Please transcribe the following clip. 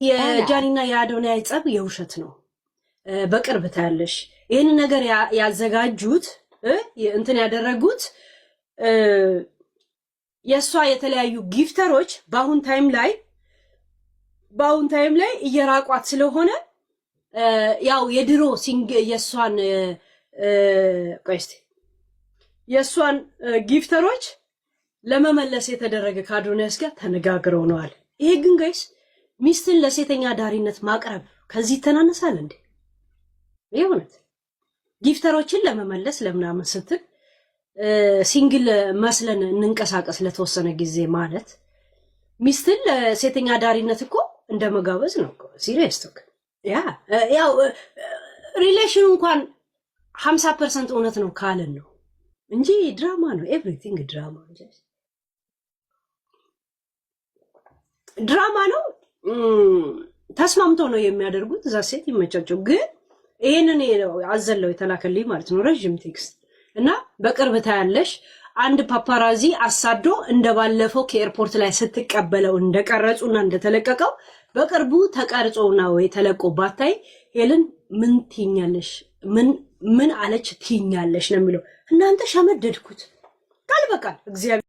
የጃኒና የአዶናይ ጸብ የውሸት ነው። በቅርብ ታያለሽ። ይህን ነገር ያዘጋጁት እንትን ያደረጉት የሷ የተለያዩ ጊፍተሮች በአሁን ታይም ላይ እየራቋት ስለሆነ ያው የድሮ የሷን የሷን ጊፍተሮች ለመመለስ የተደረገ ከአዶናይስ ጋር ተነጋግረው ነዋል። ይሄ ግን ጋይስ ሚስትን ለሴተኛ ዳሪነት ማቅረብ ከዚህ ተናነሳል እንዴ? ይሁንት ጊፍተሮችን ለመመለስ ለምናምን ስትል ሲንግል መስለን እንንቀሳቀስ ለተወሰነ ጊዜ ማለት ሚስትን ለሴተኛ ዳሪነት እኮ እንደመጋበዝ ነው። ሲሪየስ ቶክ ያው ሪሌሽኑ እንኳን 50% እውነት ነው ካለን ነው እንጂ ድራማ ነው። ኤቭሪቲንግ ድራማ ነው። ተስማምተው ነው የሚያደርጉት። እዛ ሴት ይመቻቸው። ግን ይሄንን አዘለው የተላከልኝ ማለት ነው ረጅም ቴክስት እና በቅርብ ታያለሽ። አንድ ፓፓራዚ አሳዶ እንደባለፈው ከኤርፖርት ላይ ስትቀበለው እንደቀረጹና እንደተለቀቀው በቅርቡ ተቀርጾና ወይ ተለቆ ባታይ ሄለን ምን ትኛለሽ ምን አለች ትኛለሽ ነው የሚለው። እናንተ ሸመደድኩት ቃል በቃል እግዚአብሔር